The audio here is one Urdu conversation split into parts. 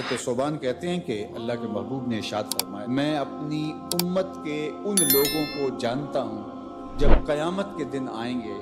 حضرت صوبان کہتے ہیں کہ اللہ کے محبوب نے ارشاد فرمایا، میں اپنی امت کے ان لوگوں کو جانتا ہوں جب قیامت کے دن آئیں گے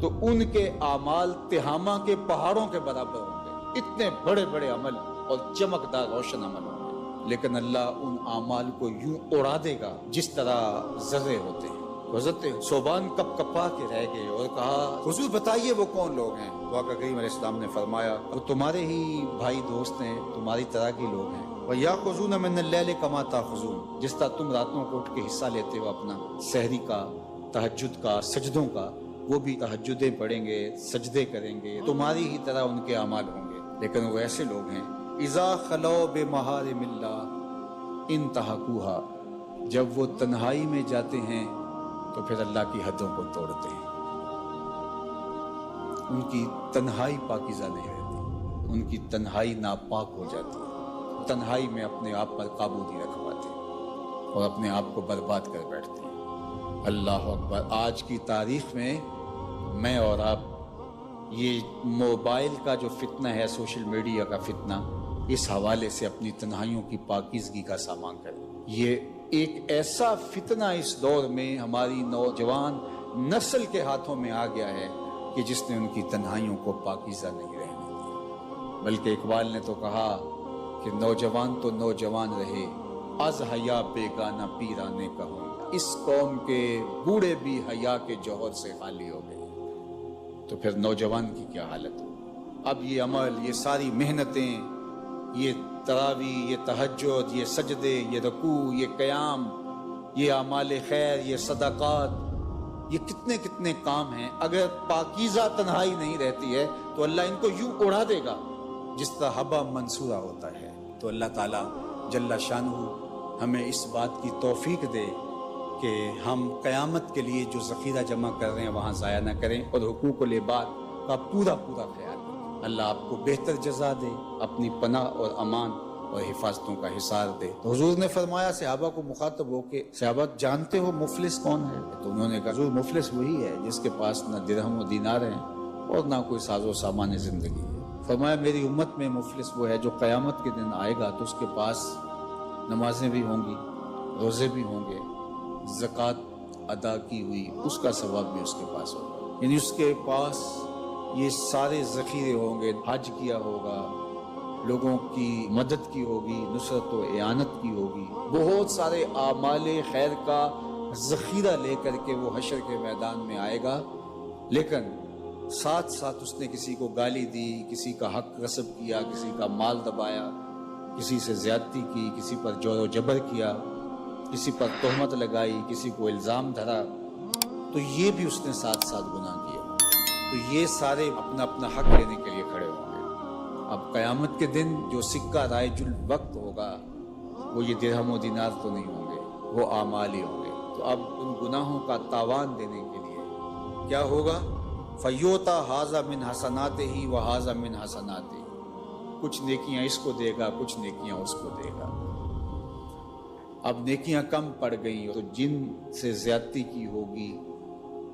تو ان کے اعمال تہامہ کے پہاڑوں کے برابر ہوں گے، اتنے بڑے بڑے عمل اور چمکدار روشن عمل ہوں گے، لیکن اللہ ان اعمال کو یوں اڑا دے گا جس طرح ذرے ہوتے ہیں۔ حضرت صوبان کپ کپا کے رہ گئے اور کہا، حضور بتائیے وہ کون لوگ ہیں؟ تو آقا کریم علیہ السلام نے فرمایا، وہ تمہارے ہی بھائی دوست ہیں، تمہاری طرح کے لوگ ہیں۔ وَيَأْخُذُونَ مِنَ اللَّيْلِ كَمَا تَأْخُذُونَ، جس طرح تم راتوں کو اٹھ کے حصہ لیتے ہو اپنا سحری کا، تہجد کا، سجدوں کا، وہ بھی تہجدیں پڑھیں گے، سجدے کریں گے، تمہاری ہی طرح ان کے اعمال ہوں گے، لیکن وہ ایسے لوگ ہیں اِذَا خَلَوْا بِمَحَارِمِ اللَّهِ انتهكوها، جب وہ تنہائی میں جاتے ہیں تو پھر اللہ کی حدوں کو توڑتے ہیں، ان کی تنہائی پاکیزہ نہیں رہتی، ان کی تنہائی ناپاک ہو جاتی ہے، تنہائی میں اپنے آپ پر قابو نہیں رکھ پاتے اور اپنے آپ کو برباد کر بیٹھتے ہیں۔ اللہ اکبر۔ آج کی تاریخ میں میں اور آپ یہ موبائل کا جو فتنہ ہے، سوشل میڈیا کا فتنہ، اس حوالے سے اپنی تنہائیوں کی پاکیزگی کا سامان کریں۔ یہ ایک ایسا فتنہ اس دور میں ہماری نوجوان نسل کے ہاتھوں میں آ گیا ہے کہ جس نے ان کی تنہائیوں کو پاکیزہ نہیں رہنے دیا، بلکہ اقبال نے تو کہا کہ نوجوان تو نوجوان رہے، از حیا بیگانہ پیرانے کہوں، اس قوم کے بوڑھے بھی حیا کے جوہر سے خالی ہو گئے۔ تو پھر نوجوان کی کیا حالت ہو؟ اب یہ عمل، یہ ساری محنتیں، یہ تراویح، یہ تہجد، یہ سجدے، یہ رکوع، یہ قیام، یہ اعمال خیر، یہ صدقات، یہ کتنے کتنے کام ہیں، اگر پاکیزہ تنہائی نہیں رہتی ہے تو اللہ ان کو یوں اڑا دے گا جس طرح حبا منصورہ ہوتا ہے۔ تو اللہ تعالیٰ جل شانہ ہمیں اس بات کی توفیق دے کہ ہم قیامت کے لیے جو ذخیرہ جمع کر رہے ہیں وہاں ضائع نہ کریں، اور حقوق العباد کا پورا پورا خیال رکھیں۔ اللہ آپ کو بہتر جزا دے، اپنی پناہ اور امان اور حفاظتوں کا حصار دے۔ تو حضور نے فرمایا صحابہ کو مخاطب ہو کے، صحابہ جانتے ہو مفلس کون ہے؟ تو انہوں نے کہا، حضور مفلس وہی ہے جس کے پاس نہ درہم و دینار ہیں اور نہ کوئی ساز و سامان زندگی ہے۔ فرمایا میری امت میں مفلس وہ ہے جو قیامت کے دن آئے گا تو اس کے پاس نمازیں بھی ہوں گی، روزے بھی ہوں گے، زکوٰۃ ادا کی ہوئی اس کا ثواب بھی اس کے پاس ہوگا، یعنی اس کے پاس یہ سارے ذخیرے ہوں گے، حج کیا ہوگا، لوگوں کی مدد کی ہوگی، نصرت و اعانت کی ہوگی، بہت سارے اعمال خیر کا ذخیرہ لے کر کے وہ حشر کے میدان میں آئے گا، لیکن ساتھ ساتھ اس نے کسی کو گالی دی، کسی کا حق غصب کیا، کسی کا مال دبایا، کسی سے زیادتی کی، کسی پر جور و جبر کیا، کسی پر تہمت لگائی، کسی کو الزام دھرا، تو یہ بھی اس نے ساتھ ساتھ گناہ کیا، تو یہ سارے اپنا اپنا حق لینے کے لیے کھڑے ہوں گے۔ اب قیامت کے دن جو سکہ رائج الوقت ہوگا وہ یہ درہم و دینار تو نہیں ہوں گے، وہ اعمال ہی ہوں گے۔ تو اب ان گناہوں کا تاوان دینے کے لیے کیا ہوگا؟ فیوتا ھذا من حسناتہ و ھذا من حسناتہ، کچھ نیکیاں اس کو دے گا، کچھ نیکیاں اس کو دے گا۔ اب نیکیاں کم پڑ گئیں تو جن سے زیادتی کی ہوگی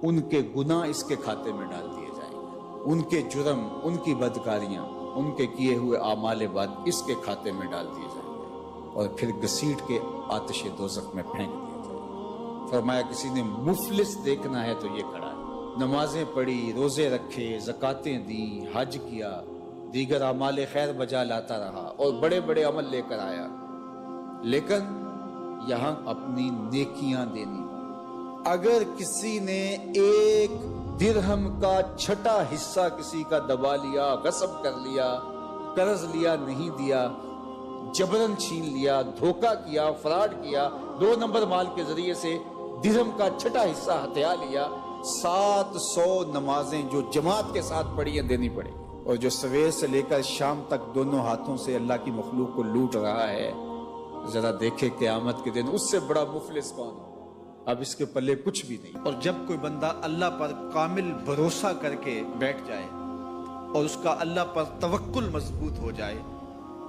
ان کے گناہ اس کے کھاتے میں ڈال دیے جائیں گے، ان کے جرم، ان کی بدکاریاں، ان کے کیے ہوئے اعمال بد اس کے کھاتے میں ڈال دیے جائیں گے اور پھر گھسیٹ کے آتش دوزخ میں پھینک دیا جائے گا۔ فرمایا کسی نے مفلس دیکھنا ہے تو یہ کھڑا ہے، نمازیں پڑھی، روزے رکھے، زکاتیں دیں، حج کیا، دیگر اعمال خیر بجا لاتا رہا اور بڑے بڑے عمل لے کر آیا، لیکن یہاں اپنی نیکیاں دینی۔ اگر کسی نے ایک درہم کا چھٹا حصہ کسی کا دبا لیا، غصب کر لیا، قرض لیا نہیں دیا، جبرن چھین لیا، دھوکہ کیا، فراڈ کیا، 2 نمبر مال کے ذریعے سے درہم کا چھٹا حصہ ہتھیا لیا، 700 نمازیں جو جماعت کے ساتھ پڑھی ہیں دینی پڑے گی، اور جو سویر سے لے کر شام تک دونوں ہاتھوں سے اللہ کی مخلوق کو لوٹ رہا ہے، ذرا دیکھے قیامت کے دن اس سے بڑا مفلس کون ہو؟ اب اس کے پلے کچھ بھی نہیں۔ اور جب کوئی بندہ اللہ پر کامل بھروسہ کر کے بیٹھ جائے اور اس کا اللہ پر توکل مضبوط ہو جائے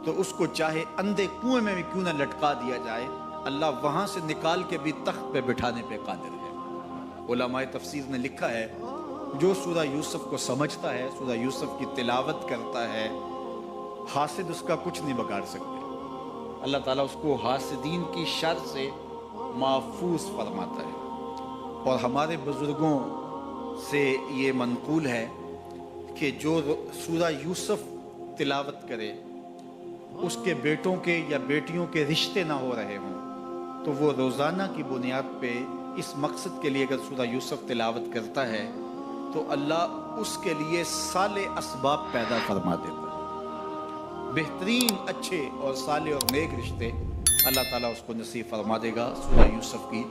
تو اس کو چاہے اندھے کنویں میں بھی کیوں نہ لٹکا دیا جائے، اللہ وہاں سے نکال کے بھی تخت پہ بٹھانے پہ قادر ہے۔ علماء تفسیر نے لکھا ہے جو سورہ یوسف کو سمجھتا ہے، سورہ یوسف کی تلاوت کرتا ہے، حاسد اس کا کچھ نہیں بگاڑ سکتے. اللہ تعالیٰ اس کو حاسدین کی شر سے محفوظ فرماتا ہے. اور ہمارے بزرگوں سے یہ منقول ہے کہ جو سورہ یوسف تلاوت کرے اس کے بیٹوں کے یا بیٹیوں کے رشتے نہ ہو رہے ہوں تو وہ روزانہ کی بنیاد پہ اس مقصد کے لیے اگر سورہ یوسف تلاوت کرتا ہے تو اللہ اس کے لیے صالح اسباب پیدا فرما دیتا ہے. بہترین اچھے اور صالح اور نیک رشتے اللہ تعالیٰ اس کو نصیب فرما دے گا سورہ یوسف کی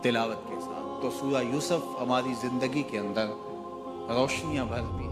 تلاوت کے ساتھ. تو سورہ یوسف ہماری زندگی کے اندر روشنیاں بھرتی